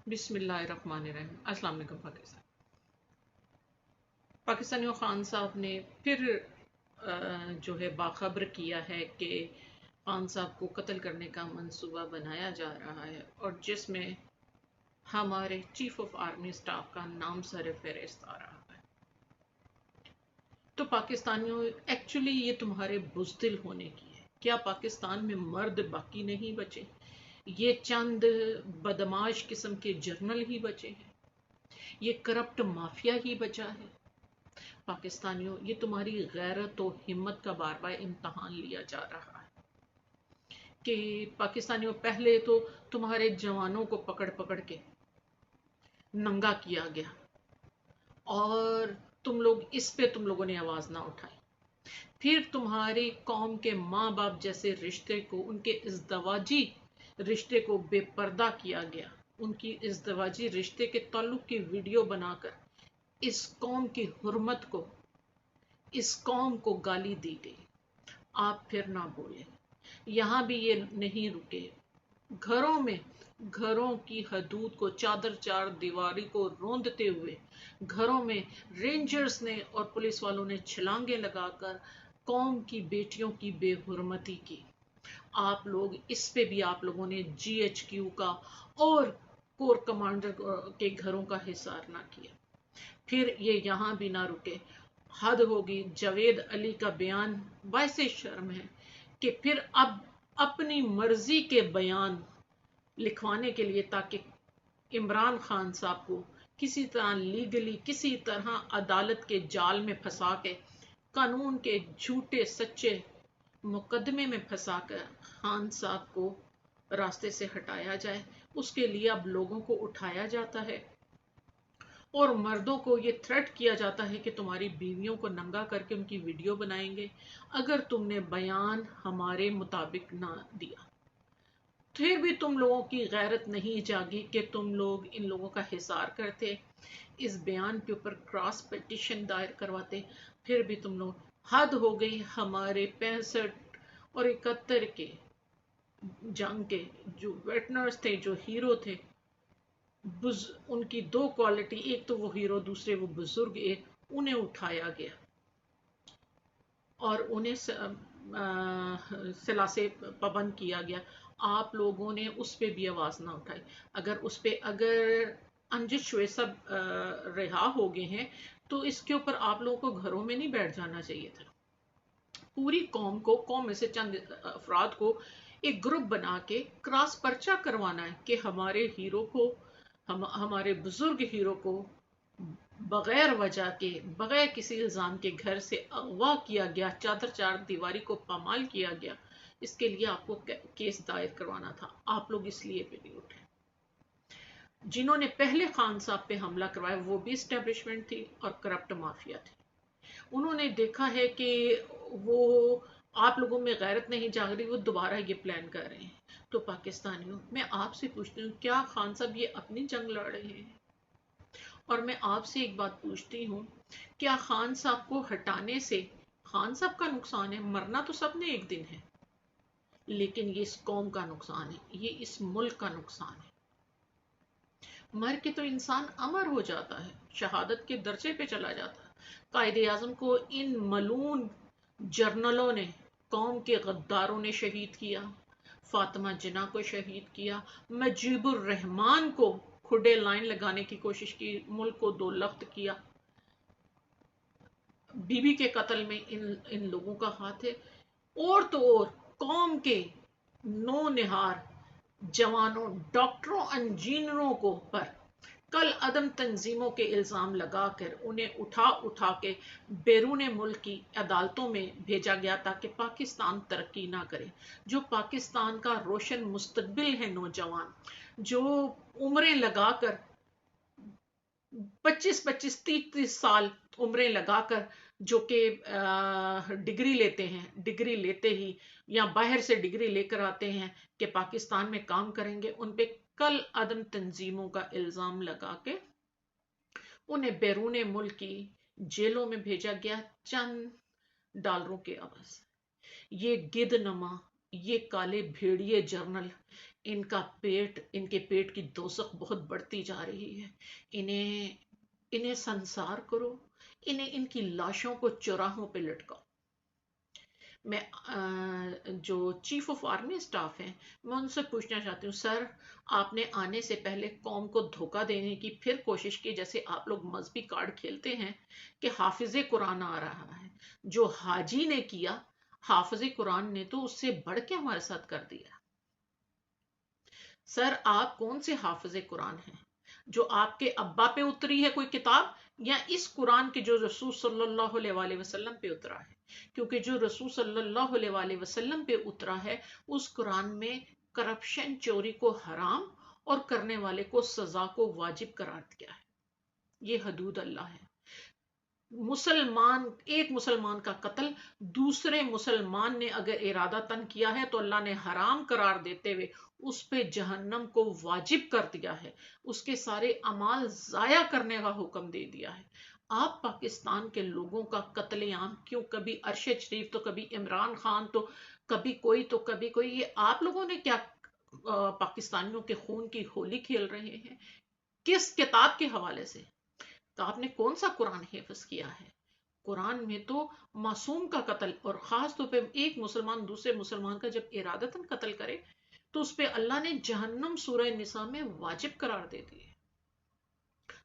بسم اللہ الرحمن الرحیم۔ السلام علیکم پاکستانیوں، خان صاحب نے پھر جو ہے باخبر کیا ہے کہ خان صاحب کو قتل کرنے کا منصوبہ بنایا جا رہا ہے، اور جس میں ہمارے چیف آف آرمی سٹاف کا نام سر فہرست آ رہا ہے۔ تو پاکستانیوں، ایکچولی یہ تمہارے بزدل ہونے کی ہے۔ کیا پاکستان میں مرد باقی نہیں بچے؟ یہ چند بدماش قسم کے جرنل ہی بچے ہیں؟ یہ کرپٹ مافیا ہی بچا ہے؟ پاکستانیوں، یہ تمہاری غیرت و ہمت کا بار بار امتحان لیا جا رہا ہے کہ پاکستانیوں، پہلے تو تمہارے جوانوں کو پکڑ پکڑ کے ننگا کیا گیا، اور تم لوگوں نے آواز نہ اٹھائی۔ پھر تمہاری قوم کے ماں باپ جیسے رشتے کو، ان کے ازدواجی رشتے کو بے پردہ کیا گیا، ان کی ازدواجی رشتے کے تعلق کی ویڈیو بنا کر اس قوم کی حرمت کو، اس قوم کو گالی دی گئی۔ آپ پھر نہ بولے۔ یہاں بھی یہ نہیں رکے۔ گھروں کی حدود کو، چادر چار دیواری کو روندتے ہوئے گھروں میں رینجرز نے اور پولیس والوں نے چھلانگیں لگا کر قوم کی بیٹیوں کی بے حرمتی کی۔ آپ لوگ اس پہ بھی آپ لوگوں نے جی ایچ کیو کا اور کور کمانڈر کے گھروں کا حصار نہ کیا۔ پھر یہ یہاں بھی نہ رکے۔ حد ہوگی۔ جاوید علی کا بیان باعث شرم ہے کہ پھر اب اپنی مرضی کے بیان لکھوانے کے لیے، تاکہ عمران خان صاحب کو کسی طرح لیگلی، کسی طرح عدالت کے جال میں پھنسا کے، قانون کے جھوٹے سچے مقدمے میں پھنسا کر خان صاحب کو راستے سے ہٹایا جائے، اس کے لیے اب لوگوں کو اٹھایا جاتا ہے، اور مردوں کو یہ تھریٹ کیا جاتا ہے کہ تمہاری بیویوں کو ننگا کر کے ان کی ویڈیو بنائیں گے اگر تم نے بیان ہمارے مطابق نہ دیا۔ پھر بھی تم لوگوں کی غیرت نہیں جاگی کہ تم لوگ ان لوگوں کا حصار کرتے، اس بیان کے اوپر کراس پٹیشن دائر کرواتے۔ پھر بھی تم لوگ، حد ہو گئی۔ ہمارے 65 اور 71 کے جنگ کے جو ویٹنرز تھے، جو ہیرو تھے، ان کی دو کوالٹی، ایک تو وہ ہیرو، دوسرے وہ بزرگ، انہیں اٹھایا گیا اور انہیں سلا سے پابند کیا گیا۔ آپ لوگوں نے اس پہ بھی آواز نہ اٹھائی۔ اگر انجد شویسب رہا ہو گئے ہیں تو اس کے اوپر آپ لوگوں کو گھروں میں نہیں بیٹھ جانا چاہیے تھا۔ پوری قوم میں سے چند افراد کو ایک گروپ بنا کے کراس پرچہ کروانا ہے کہ ہمارے ہیرو کو، ہمارے بزرگ ہیرو کو بغیر وجہ کے، بغیر کسی الزام کے گھر سے اغوا کیا گیا، چادر چار دیواری کو پامال کیا گیا۔ اس کے لیے آپ کو کیس دائر کروانا تھا۔ آپ لوگ اس لیے پہ نہیں اٹھے۔ جنہوں نے پہلے خان صاحب پہ حملہ کروایا وہ بھی اسٹیبلشمنٹ تھی اور کرپٹ مافیا تھی۔ انہوں نے دیکھا ہے کہ وہ آپ لوگوں میں غیرت نہیں جاگ رہی، وہ دوبارہ یہ پلان کر رہے ہیں۔ تو پاکستانیوں، میں آپ سے پوچھتی ہوں، کیا خان صاحب یہ اپنی جنگ لڑ رہے ہیں؟ اور میں آپ سے ایک بات پوچھتی ہوں، کیا خان صاحب کو ہٹانے سے خان صاحب کا نقصان ہے؟ مرنا تو سب نے ایک دن ہے، لیکن یہ اس قوم کا نقصان ہے، یہ اس ملک کا نقصان ہے۔ مر کے تو انسان امر ہو جاتا ہے، شہادت کے درجے پہ چلا جاتا ہے۔ قائد اعظم کو ان ملعون جرنلوں نے، قوم کے غداروں نے شہید کیا، فاطمہ جناح کو شہید کیا، مجیب الرحمان کو کھڈے لائن لگانے کی کوشش کی، ملک کو دو لخت کیا۔ بی بی کے قتل میں ان لوگوں کا ہاتھ ہے، اور تو اور قوم کے نو نہار جوانوں، ڈاکٹروں، انجینئروں کو پر کل عدم تنظیموں کے الزام لگا کر انہیں اٹھا کے بیرون ملک کی عدالتوں میں بھیجا گیا تاکہ پاکستان ترقی نہ کرے۔ جو پاکستان کا روشن مستقبل ہے، نوجوان جو عمریں لگا کر 25 30 سال عمریں لگا کر جو کہ ڈگری لیتے ہیں، ڈگری لیتے ہی یا باہر سے ڈگری لے کر آتے ہیں کہ پاکستان میں کام کریں گے، ان پہ کل عدم تنظیموں کا الزام لگا کے انہیں بیرون ملک کی جیلوں میں بھیجا گیا چند ڈالروں کے عوض۔ یہ گدھ نما، یہ کالے بھیڑیے جرنل ان کے پیٹ کی دوزخ بہت بڑھتی جا رہی ہے. انہیں سنسار کرو، انہیں ان کی لاشوں کو چوراہوں پہ لٹکاؤ. میں جو چیف آف آرمی اسٹاف ہیں، میں ان سے پوچھنا چاہتی ہوں، سر آپ نے آنے سے پہلے قوم کو دھوکہ دینے کی پھر کوشش کی، جیسے آپ لوگ مذہبی کارڈ کھیلتے ہیں کہ حافظ قرآن آ رہا ہے. جو حاجی نے کیا، حافظ قرآن نے تو اس سے بڑھ کے ہمارے ساتھ کر دیا. سر آپ کون سے حافظ قرآن ہیں؟ جو آپ کے ابا پہ اتری ہے کوئی کتاب، یا اس قرآن کے جو رسول صلی اللہ علیہ وآلہ وسلم پہ اترا ہے؟ کیونکہ جو رسول صلی اللہ علیہ وآلہ وسلم پہ اترا ہے اس قرآن میں کرپشن، چوری کو حرام اور کرنے والے کو سزا کو واجب قرار دیا ہے. یہ حدود اللہ ہے. ایک مسلمان کا قتل دوسرے مسلمان نے اگر ارادہ تن کیا ہے تو اللہ نے حرام قرار دیتے ہوئے اس پہ جہنم کو واجب کر دیا ہے، اس کے سارے اعمال ضائع کرنے کا حکم دے دیا ہے. آپ پاکستان کے لوگوں کا قتل عام کیوں، کبھی ارشد شریف تو کبھی عمران خان تو کبھی کوئی تو کبھی کوئی، یہ آپ لوگوں نے کیا پاکستانیوں کے خون کی ہولی کھیل رہے ہیں؟ کس کتاب کے حوالے سے؟ تو آپ نے کون سا قرآن حفظ کیا ہے؟ قرآن میں تو معصوم کا قتل، اور خاص طور پہ ایک مسلمان دوسرے مسلمان کا جب ارادتاً قتل کرے تو اس پہ اللہ نے جہنم سورہ نساء میں واجب قرار دے دی ہے.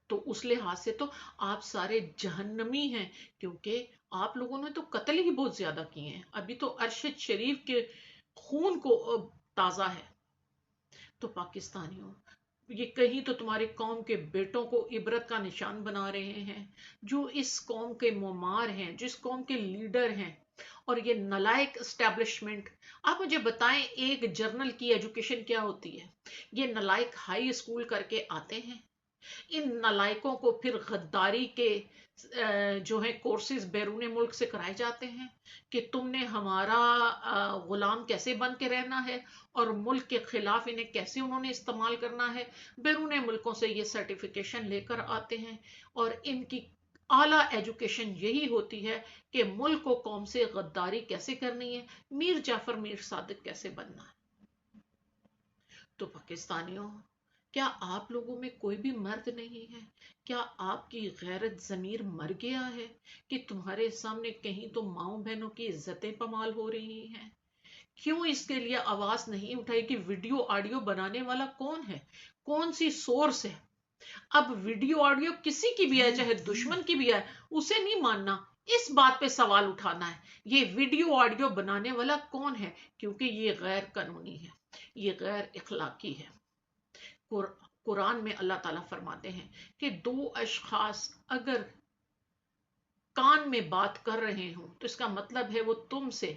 تو اس لحاظ سے تو آپ سارے جہنمی ہیں، کیونکہ آپ لوگوں نے تو قتل ہی بہت زیادہ کیے ہیں. ابھی تو ارشد شریف کے خون کو تازہ ہے. تو پاکستانیوں، یہ کہیں تو تمہاری قوم کے بیٹوں کو عبرت کا نشان بنا رہے ہیں، جو اس قوم کے معمار ہیں، جس قوم کے لیڈر ہیں. اور یہ نلائق اسٹیبلشمنٹ، آپ مجھے بتائیں ایک جرنل کی ایجوکیشن کیا ہوتی ہے؟ یہ نلائق ہائی اسکول کر کے آتے ہیں، ان نلائقوں کو پھر غداری کے جو ہے کورسز بیرون ملک سے کرائے جاتے ہیں کہ تم نے ہمارا غلام کیسے بن کے رہنا ہے اور ملک کے خلاف انہیں کیسے انہوں نے استعمال کرنا ہے. بیرون ملکوں سے یہ سرٹیفکیشن لے کر آتے ہیں، اور ان کی اعلیٰ ایجوکیشن یہی ہوتی ہے کہ ملک و قوم سے غداری کیسے کرنی ہے، میر جعفر میر صادق کیسے بننا ہے. تو پاکستانیوں، کیا آپ لوگوں میں کوئی بھی مرد نہیں ہے؟ کیا آپ کی غیرت ضمیر مر گیا ہے کہ تمہارے سامنے کہیں تو ماؤں بہنوں کی عزتیں پامال ہو رہی ہیں؟ کیوں اس کے لیے آواز نہیں اٹھائی کہ ویڈیو آڈیو بنانے والا کون ہے، کون سی سورس ہے؟ اب ویڈیو آڈیو کسی کی بھی ہے، چاہے دشمن کی بھی ہے، اسے نہیں ماننا، اس بات پہ سوال اٹھانا ہے یہ ویڈیو آڈیو بنانے والا کون ہے، کیونکہ یہ غیر قانونی ہے، یہ غیر اخلاقی ہے. قرآن میں اللہ تعالیٰ فرماتے ہیں کہ دو اشخاص اگر کان میں بات کر رہے ہوں تو اس کا مطلب ہے وہ تم سے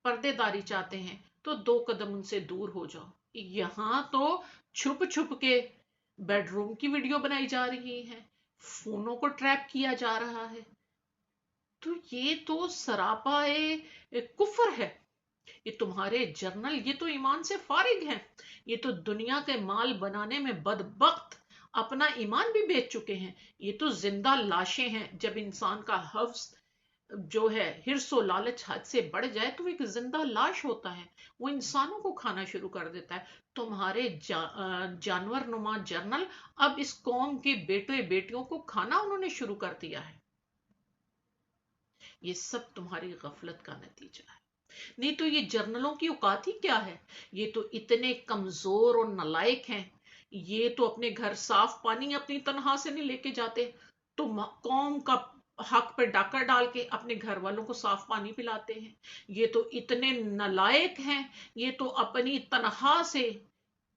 پردے داری چاہتے ہیں، تو 2 قدم ان سے دور ہو جاؤ. یہاں تو چھپ چھپ کے بیڈ روم کی ویڈیو بنائی جا رہی ہے، فونوں کو ٹریپ کیا جا رہا ہے. تو یہ تو سراپا کفر ہے. یہ تمہارے جرنل، یہ تو ایمان سے فارغ ہیں، یہ تو دنیا کے مال بنانے میں بدبخت اپنا ایمان بھی بیچ چکے ہیں. یہ تو زندہ لاشیں ہیں. جب انسان کا حفظ جو ہے ہرس و لالچ حد سے بڑھ جائے تو ایک زندہ لاش ہوتا ہے، وہ انسانوں کو کھانا شروع کر دیتا ہے. تمہارے جانور نما جرنل اب اس قوم کے بیٹے بیٹیوں کو کھانا انہوں نے شروع کر دیا ہے. یہ سب تمہاری غفلت کا نتیجہ ہے. نہیں تو یہ جرنلوں کی اوقات ہی کیا ہے؟ یہ تو اتنے کمزور اور نالائق ہیں، یہ تو اپنے گھر صاف پانی اپنی تنہا سے نہیں لے کے جاتے، تو قوم کا حق پہ ڈاکہ ڈال کے اپنے گھر والوں کو صاف پانی پلاتے ہیں. یہ تو اتنے نالائق ہیں، یہ تو اپنی تنخواہ سے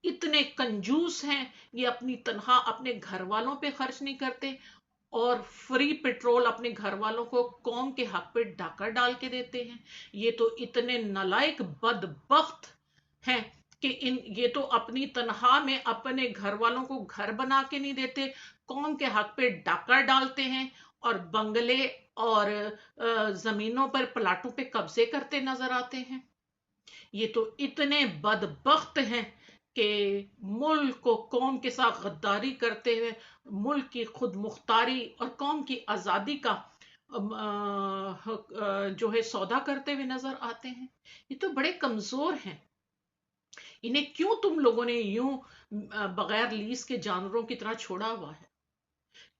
اتنے کنجوس ہیں، یہ اپنی تنخواہ اپنے گھر والوں پہ خرچ نہیں کرتے اور فری پیٹرول اپنے گھر والوں کو قوم کے حق پہ ڈاکہ ڈال کے دیتے ہیں. یہ تو اتنے نالائق بدبخت ہیں کہ یہ تو اپنی تنخواہ میں اپنے گھر والوں کو گھر بنا کے نہیں دیتے، قوم کے حق پہ ڈاکہ ڈالتے ہیں اور بنگلے اور زمینوں پر پلاٹوں پہ قبضے کرتے نظر آتے ہیں. یہ تو اتنے بدبخت ہیں کہ ملک کو قوم کے ساتھ غداری کرتے ہوئے ملک کی خود مختاری اور قوم کی آزادی کا جو ہے سودا کرتے ہوئے نظر آتے ہیں. یہ تو بڑے کمزور ہیں. انہیں کیوں تم لوگوں نے یوں بغیر لیس کے جانوروں کی طرح چھوڑا ہوا ہے؟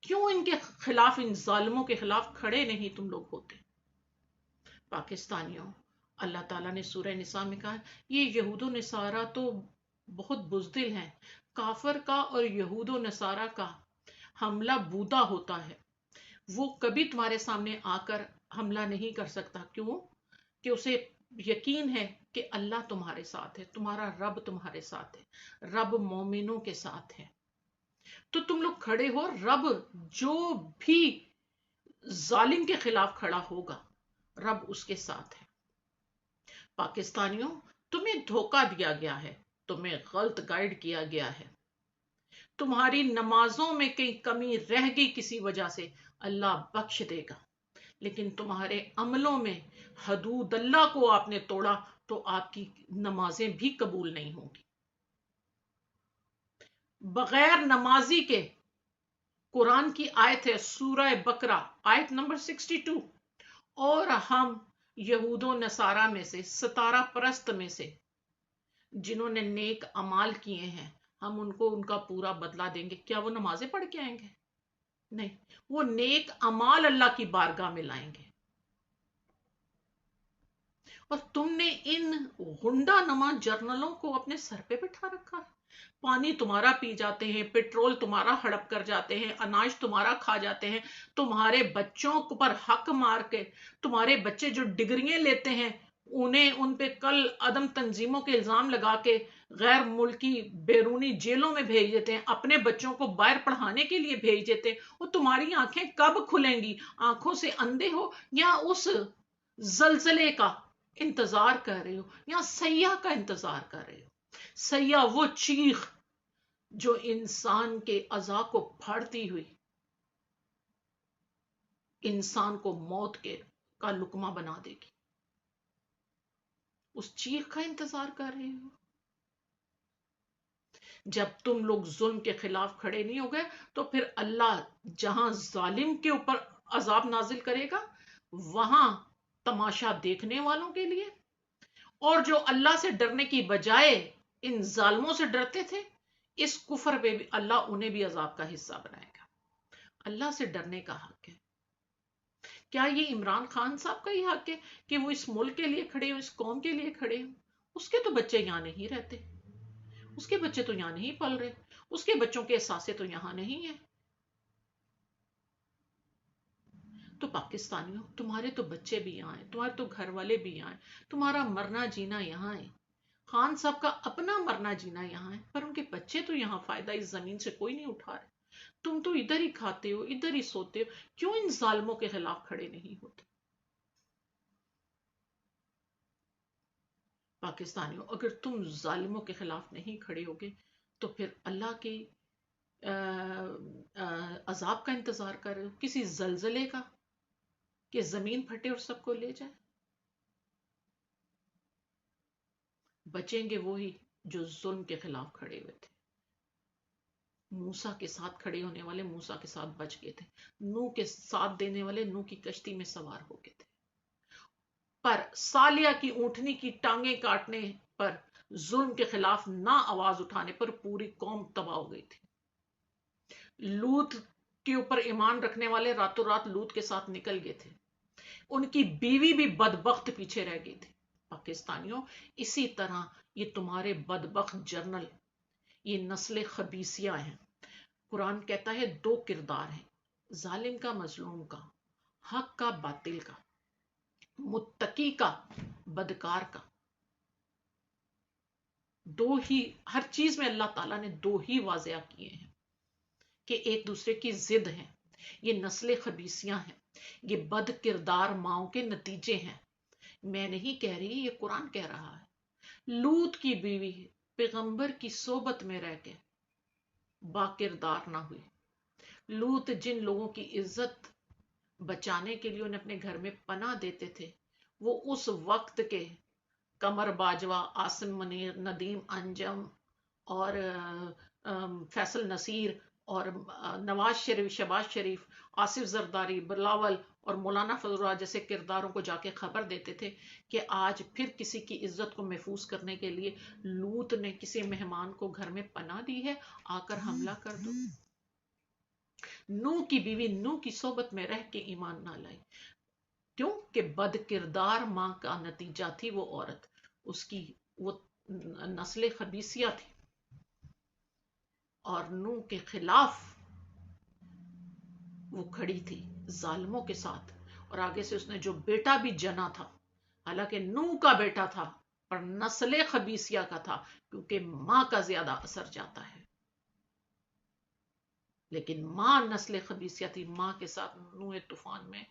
کیوں ان کے خلاف، ان ظالموں کے خلاف کھڑے نہیں تم لوگ ہوتے؟ پاکستانیوں، اللہ تعالیٰ نے سورہ نساء میں کہا یہ یہود و نصارہ تو بہت بزدل ہیں. کافر کا اور یہود و نصارہ کا حملہ بودا ہوتا ہے، وہ کبھی تمہارے سامنے آ کر حملہ نہیں کر سکتا. کیوں؟ کہ اسے یقین ہے کہ اللہ تمہارے ساتھ ہے، تمہارا رب تمہارے ساتھ ہے، رب مومنوں کے ساتھ ہے. تو تم لوگ کھڑے ہو، رب جو بھی ظالم کے خلاف کھڑا ہوگا رب اس کے ساتھ ہے. پاکستانیوں، تمہیں دھوکہ دیا گیا ہے، تمہیں غلط گائیڈ کیا گیا ہے. تمہاری نمازوں میں کہیں کمی رہ گئی کسی وجہ سے، اللہ بخش دے گا. لیکن تمہارے عملوں میں حدود اللہ کو آپ نے توڑا تو آپ کی نمازیں بھی قبول نہیں ہوں گی. بغیر نمازی کے، قرآن کی آیت ہے سورہ بقرہ آیت نمبر 62، اور ہم یہود و نصارہ میں سے، ستارہ پرست میں سے جنہوں نے نیک اعمال کیے ہیں، ہم ان کو ان کا پورا بدلہ دیں گے. کیا وہ نمازیں پڑھ کے آئیں گے؟ نہیں، وہ نیک اعمال اللہ کی بارگاہ میں لائیں گے. اور تم نے ان غنڈہ نما جرنلوں کو اپنے سر پہ بٹھا رکھا ہے. پانی تمہارا پی جاتے ہیں، پیٹرول تمہارا ہڑپ کر جاتے ہیں، اناج تمہارا کھا جاتے ہیں، تمہارے بچوں پر حق مار کے، تمہارے بچے جو ڈگریاں لیتے ہیں انہیں ان پہ کل عدم تنظیموں کے الزام لگا کے غیر ملکی بیرونی جیلوں میں بھیج دیتے ہیں، اپنے بچوں کو باہر پڑھانے کے لیے بھیج دیتے ہیں. وہ تمہاری آنکھیں کب کھلیں گی؟ آنکھوں سے اندھے ہو یا اس زلزلے کا انتظار کر رہے ہو یا سیاح کا انتظار کر رہے ہو؟ سیاح وہ چیخ جو انسان کے اعضاء کو پھاڑتی ہوئی انسان کو موت کا لقمہ بنا دے گی. اس چیخ کا انتظار کر رہے ہو؟ جب تم لوگ ظلم کے خلاف کھڑے نہیں ہو گئے تو پھر اللہ جہاں ظالم کے اوپر عذاب نازل کرے گا وہاں تماشا دیکھنے والوں کے لیے، اور جو اللہ سے ڈرنے کی بجائے ان ظالموں سے ڈرتے تھے، اس کفر پہ بھی اللہ انہیں بھی عذاب کا حصہ بنائے گا. اللہ سے ڈرنے کا حق ہے. کیا یہ عمران خان صاحب کا ہی حق ہے کہ وہ اس ملک کے لیے کھڑے ہوں، اس قوم کے لیے کھڑے ہوں؟ اس کے تو بچے یہاں نہیں رہتے، اس کے بچے تو یہاں نہیں پل رہے، اس کے بچوں کے احساسے تو یہاں نہیں ہیں. تو پاکستانیوں، تمہارے تو بچے بھی یہاں ہیں، تمہارے تو گھر والے بھی یہاں ہیں، تمہارا مرنا جینا یہاں ہے. خان صاحب کا اپنا مرنا جینا یہاں ہے، پر ان کے بچے تو یہاں فائدہ اس زمین سے کوئی نہیں اٹھا رہے. تم تو ادھر ہی کھاتے ہو، ادھر ہی سوتے ہو. کیوں ان ظالموں کے خلاف کھڑے نہیں ہوتے؟ پاکستانیوں، اگر تم ظالموں کے خلاف نہیں کھڑے ہوگے تو پھر اللہ کے عذاب کا انتظار کر رہے ہو، کسی زلزلے کا کہ زمین پھٹے اور سب کو لے جائے. بچیں گے وہی جو ظلم کے خلاف کھڑے ہوئے تھے. موسیٰ کے ساتھ کھڑے ہونے والے موسیٰ کے ساتھ بچ گئے تھے، نوح کے ساتھ دینے والے نوح کی کشتی میں سوار ہو گئے تھے. پر سالیہ کی اونٹنی کی ٹانگیں کاٹنے پر، ظلم کے خلاف نہ آواز اٹھانے پر پوری قوم تباہ ہو گئی تھی. لوط کے اوپر ایمان رکھنے والے راتوں رات لوط کے ساتھ نکل گئے تھے، ان کی بیوی بھی بدبخت پیچھے رہ گئی تھی. پاکستانیوں، اسی طرح یہ تمہارے بدبخت جرنل، یہ نسل خبیثیاں ہیں. قرآن کہتا ہے دو کردار ہیں، ظالم کا مظلوم کا، حق کا باطل کا، متقی کا بدکار کا. دو ہی، ہر چیز میں اللہ تعالیٰ نے دو ہی واضح کیے ہیں کہ ایک دوسرے کی ضد ہیں. یہ نسل خبیثیاں ہیں، یہ بد کردار ماؤں کے نتیجے ہیں. میں نہیں کہہ رہی، یہ قرآن کہہ رہا ہے. لوط کی بیوی پیغمبر کی صحبت میں رہ کے با کردار نہ ہوئی. لوط جن لوگوں کی عزت بچانے کے لیے انہیں اپنے گھر میں پناہ دیتے تھے، وہ اس وقت کے قمر باجوہ، عاصم منیر، ندیم انجم اور فیصل نصیر اور نواز شریف، شہباز شریف، آصف زرداری، بلاول اور مولانا فضل اللہ جیسے کرداروں کو جا کے خبر دیتے تھے کہ آج پھر کسی کی عزت کو محفوظ کرنے کے لیے لوط نے کسی مہمان کو گھر میں پناہ دی ہے، آ کر حملہ کر دو۔ نوح کی بیوی نوح کی صحبت میں رہ کے ایمان نہ لائی، کیوں کہ بد کردار ماں کا نتیجہ تھی وہ عورت، اس کی وہ نسل خبیثیہ تھی، اور نوح کے خلاف وہ کھڑی تھی ظالموں کے ساتھ، اور آگے سے اس نے جو بیٹا بھی جنا تھا، حالانکہ نوح کا بیٹا تھا پر نسل خبیثیہ کا تھا، کیونکہ ماں کا زیادہ اثر جاتا ہے، لیکن ماں نسل خبیثیہ تھی، ماں کے ساتھ نوح طوفان میں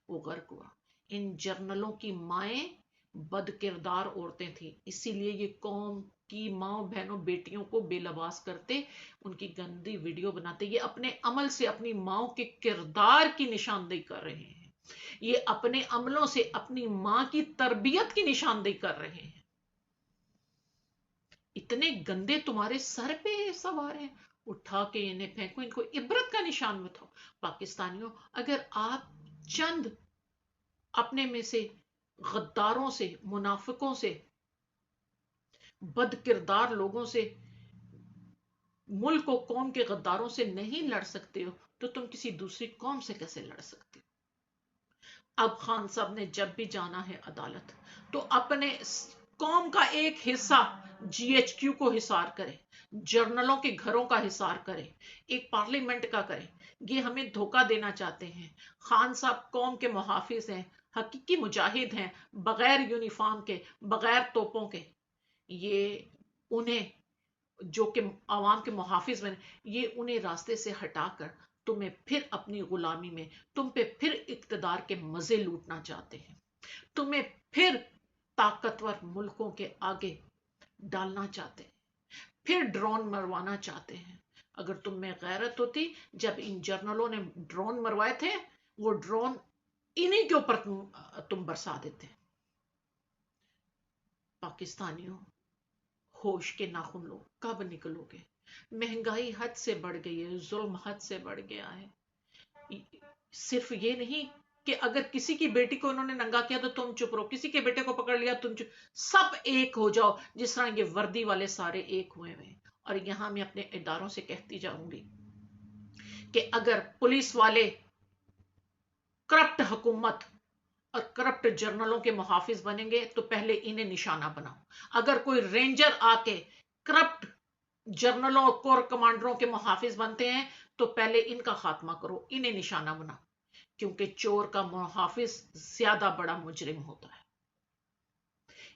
وہ غرق ہوا۔ ان جرنلوں کی مائیں بد کردار عورتیں تھیں، اسی لیے یہ قوم کی ماں بہنوں بیٹیوں کو بے لباس کرتے، ان کی گندی ویڈیو بناتے، یہ اپنے عمل سے اپنی ماں کے کردار کی نشاندہی کر رہے ہیں، یہ اپنے عملوں سے اپنی ماں کی تربیت کی نشاندہی کر رہے ہیں۔ اتنے گندے تمہارے سر پہ سوار ہیں، اٹھا کے انہیں پھینکو، ان کو عبرت کا نشان مت ہو۔ پاکستانیوں، اگر آپ چند اپنے میں سے غداروں سے، منافقوں سے، بد کردار لوگوں سے، ملک و قوم کے غداروں سے نہیں لڑ سکتے ہو تو تم کسی دوسری قوم سے کیسے لڑ سکتے ہو؟ اب خان صاحب نے جب بھی جانا ہے عدالت تو اپنے قوم کا ایک حصہ جی ایچ کیو کو حصار کرے، جرنلوں کے گھروں کا حصار کرے، ایک پارلیمنٹ کا کرے۔ یہ ہمیں دھوکہ دینا چاہتے ہیں۔ خان صاحب قوم کے محافظ ہیں، حقیقی مجاہد ہیں، بغیر یونیفارم کے، بغیر توپوں کے۔ یہ انہیں جو کہ عوام کے محافظ بنے، یہ انہیں راستے سے ہٹا کر تمہیں پھر اپنی غلامی میں، تم پہ پھر اقتدار کے مزے لوٹنا چاہتے ہیں، تمہیں پھر طاقتور ملکوں کے آگے ڈالنا چاہتے ہیں، پھر ڈرون مروانا چاہتے ہیں۔ اگر تم میں غیرت ہوتی، جب ان جرنلوں نے ڈرون مروائے تھے، وہ ڈرون انہی کے اوپر تم برسا دیتے۔ پاکستانیوں، ہوش کے ناخن لو، کب نکلو گے؟ مہنگائی حد سے بڑھ گئی ہے، ظلم حد سے بڑھ گیا ہے۔ صرف یہ نہیں کہ اگر کسی کی بیٹی کو انہوں نے ننگا کیا تو تم چپ رہو، کسی کے بیٹے کو پکڑ لیا تم چپ، سب ایک ہو جاؤ، جس طرح یہ وردی والے سارے ایک ہوئے ہیں۔ اور یہاں میں اپنے اداروں سے کہتی جاؤں گی کہ اگر پولیس والے کرپٹ حکومت اور کرپٹ جرنلوں کے محافظ بنیں گے تو پہلے انہیں نشانہ بناؤ۔ اگر کوئی رینجر آ کے کرپٹ جرنلوں اور کور کمانڈروں کے محافظ بنتے ہیں تو پہلے ان کا خاتمہ کرو، انہیں نشانہ بناؤ، کیونکہ چور کا محافظ زیادہ بڑا مجرم ہوتا ہے۔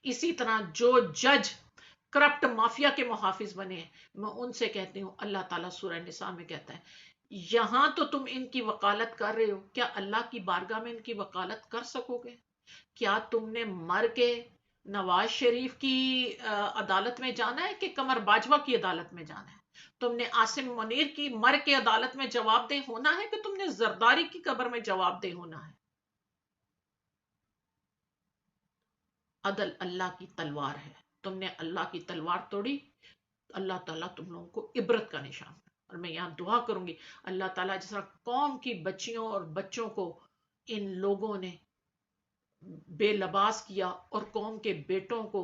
اسی طرح جو جج کرپٹ مافیا کے محافظ بنے ہیں، میں ان سے کہتی ہوں، اللہ تعالیٰ سورہ نساء میں کہتا ہے یہاں تو تم ان کی وکالت کر رہے ہو، کیا اللہ کی بارگاہ میں ان کی وکالت کر سکو گے؟ کیا تم نے مر کے نواز شریف کی عدالت میں جانا ہے کہ قمر باجوہ کی عدالت میں جانا ہے؟ تم نے عاصم منیر کی مر کے عدالت میں جواب دہ ہونا ہے کہ تم نے زرداری کی قبر میں جواب دہ ہونا ہے؟ عدل اللہ کی تلوار ہے، تم نے اللہ کی تلوار توڑی، اللہ تعالیٰ تم لوگوں کو عبرت کا نشان۔ اور میں یہاں دعا کروں گی اللہ تعالیٰ جس طرح قوم کی بچیوں اور بچوں کو ان لوگوں نے بے لباس کیا اور قوم کے بیٹوں کو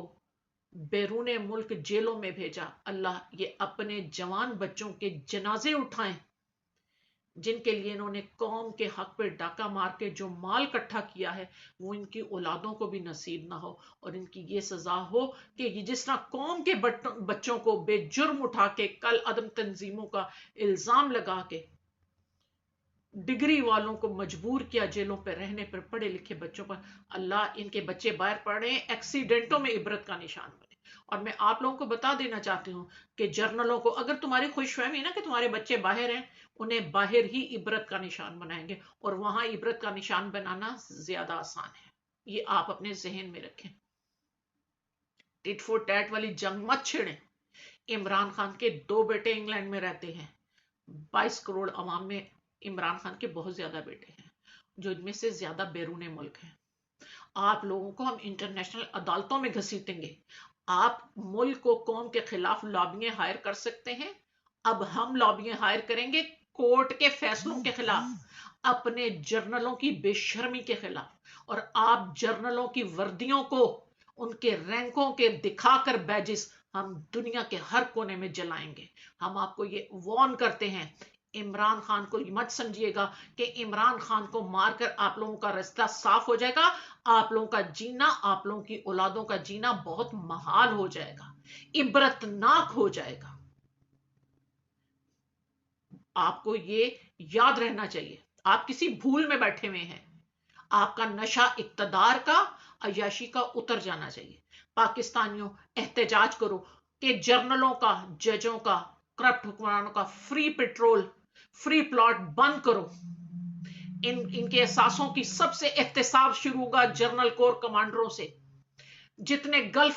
بیرون ملک جیلوں میں بھیجا، اللہ یہ اپنے جوان بچوں کے جنازے اٹھائیں جن کے لیے انہوں نے قوم کے حق پہ ڈاکہ مار کے جو مال اکٹھا کیا ہے وہ ان کی اولادوں کو بھی نصیب نہ ہو، اور ان کی یہ سزا ہو کہ یہ جس طرح قوم کے بچوں کو بے جرم اٹھا کے کل عدم تنظیموں کا الزام لگا کے ڈگری والوں کو مجبور کیا جیلوں پہ رہنے پر، پڑھے لکھے بچوں پر، اللہ ان کے بچے باہر پڑھ رہے ہیں، ایکسیڈنٹوں میں عبرت کا نشان بنے۔ اور میں آپ لوگوں کو بتا دینا چاہتی ہوں کہ جرنلوں کو اگر تمہاری خوش فہمی نا کہ تمہارے بچے باہر ہیں، انہیں باہر ہی عبرت کا نشان بنائیں گے، اور وہاں عبرت کا نشان بنانا زیادہ آسان ہے، یہ آپ اپنے ذہن میں رکھیں۔ ٹٹ فور ٹیٹ والی جنگ مت چھڑیں۔ عمران خان کے 2 بیٹے انگلینڈ میں رہتے ہیں، 22 کروڑ عوام میں عمران خان کے بہت زیادہ بیٹے ہیں، جو ان میں سے زیادہ بیرون ملک ہیں۔ آپ لوگوں کو ہم انٹرنیشنل عدالتوں میں گھسیٹیں گے۔ آپ ملک و قوم کے خلاف لابیاں ہائر کر سکتے ہیں، اب ہم لابیاں ہائر کریں گے کورٹ کے فیصلوں کے خلاف، اپنے جرنلوں کی بے شرمی کے خلاف، اور آپ جرنلوں کی وردیوں کو، ان کے رینکوں کے دکھا کر بیجز ہم دنیا کے ہر کونے میں جلائیں گے۔ ہم آپ کو یہ وارن کرتے ہیں، عمران خان کو مت سمجھیے گا کہ عمران خان کو مار کر آپ لوگوں کا رستہ صاف ہو جائے گا۔ آپ لوگوں کا جینا، آپ لوگوں کی اولادوں کا جینا بہت محال ہو جائے گا، عبرتناک ہو جائے گا۔ آپ کو یہ یاد رہنا چاہیے، آپ کسی بھول میں بیٹھے ہوئے ہیں، آپ کا نشہ اقتدار کا، عیاشی کا اتر جانا چاہیے۔ پاکستانیوں احتجاج کرو کہ جرنلوں کا، ججوں کا، کرپٹ حکمرانوں کا فری پیٹرول، فری پلاٹ بند کرو۔ ان کے احساسوں کی سب سے احتساب شروع ہوگا جرنل کور کمانڈروں سے۔ جتنے گلف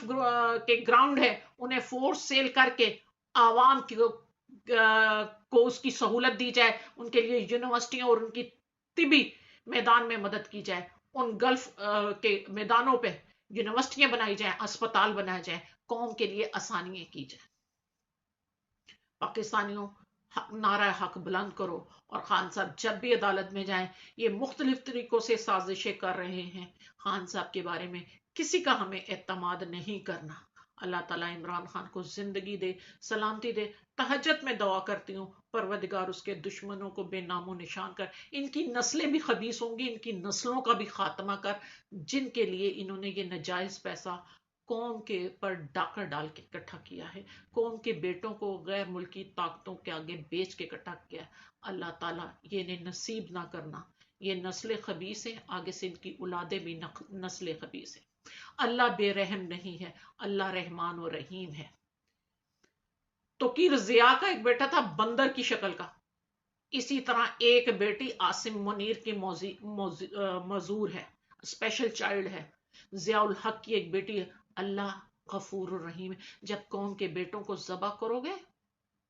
کے گراؤنڈ ہے انہیں فورس سیل کر کے عوام کو اس کی سہولت دی جائے، ان کے لیے یونیورسٹیوں اور ان کی طبی میدان میں مدد کی جائے، ان گلف کے میدانوں پہ یونیورسٹیاں بنائی جائیں، اسپتال بنائے جائیں، قوم کے لیے آسانیاں کی جائیں۔ پاکستانیوں نعرہ حق بلند کرو، اور خان صاحب جب بھی عدالت میں جائیں، یہ مختلف طریقوں سے سازشیں کر رہے ہیں خان صاحب کے بارے میں، کسی کا ہمیں اعتماد نہیں کرنا۔ اللہ تعالیٰ عمران خان کو زندگی دے، سلامتی دے۔ تہجد میں دعا کرتی ہوں پروردگار اس کے دشمنوں کو بے نام و نشان کر، ان کی نسلیں بھی خبیث ہوں گی، ان کی نسلوں کا بھی خاتمہ کر، جن کے لیے انہوں نے یہ ناجائز پیسہ قوم کے پر ڈاکہ ڈال کے اکٹھا کیا ہے، قوم کے بیٹوں کو غیر ملکی طاقتوں کے آگے بیچ کے اکٹھا کیا ہے۔ اللہ تعالیٰ یہ انہیں نصیب نہ کرنا۔ یہ نسل خبیث ہیں، آگے سے ان کی اولادیں بھی نسل خبیث ہیں۔ اللہ بے رحم نہیں ہے، اللہ رحمان و رحیم ہے۔ توقیر ضیاء کا ایک بیٹا تھا بندر کی شکل کا، اسی طرح ایک بیٹی عاصم منیر کی معذور ہے، اسپیشل چائلڈ ہے۔ ضیاء الحق کی ایک بیٹی ہے۔ اللہ غفور الرحیم ہے۔ جب قوم کے بیٹوں کو ذبح کرو گے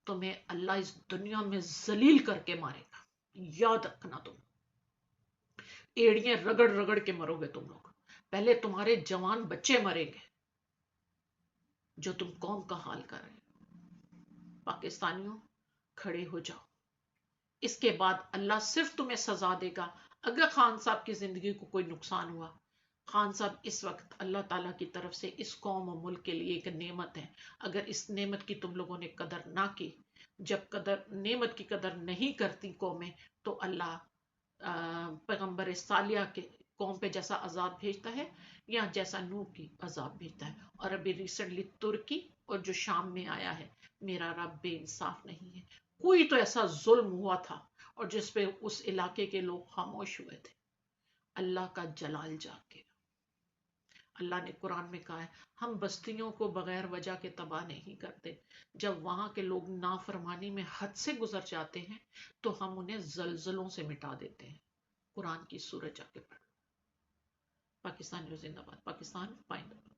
تمہیں اللہ اس دنیا میں ذلیل کر کے مارے گا، یاد رکھنا۔ تم ایڑیاں رگڑ رگڑ کے مرو گے تم لوگ، پہلے تمہارے جوان بچے مریں گے جو تم قوم کا حال کر رہے ہیں۔ پاکستانیوں کھڑے ہو جاؤ، اس کے بعد اللہ صرف تمہیں سزا دے گا اگر خان صاحب کی زندگی کو کوئی نقصان ہوا۔ خان صاحب اس وقت اللہ تعالیٰ کی طرف سے اس قوم و ملک کے لیے ایک نعمت ہے۔ اگر اس نعمت کی تم لوگوں نے قدر نہ کی، جب نعمت کی قدر نہیں کرتی قومیں، تو اللہ پیغمبر صالح کے قوم پہ جیسا عذاب بھیجتا ہے یا جیسا نوح کی عذاب بھیجتا ہے۔ اور ابھی ریسنٹلی ترکی اور جو شام میں آیا ہے، میرا رب بے انصاف نہیں ہے۔ کوئی تو ایسا ظلم ہوا تھا اور جس پہ اس علاقے کے لوگ خاموش ہوئے تھے۔ اللہ کا جلال جاگ گیا۔ اللہ نے قرآن میں کہا ہے ہم بستیوں کو بغیر وجہ کے تباہ نہیں کرتے، جب وہاں کے لوگ نافرمانی میں حد سے گزر جاتے ہیں تو ہم انہیں زلزلوں سے مٹا دیتے ہیں۔ قرآن کی سورہ جا کے پڑھ۔ پاکستان جو زندہ باد، پاکستان پائندہ باد۔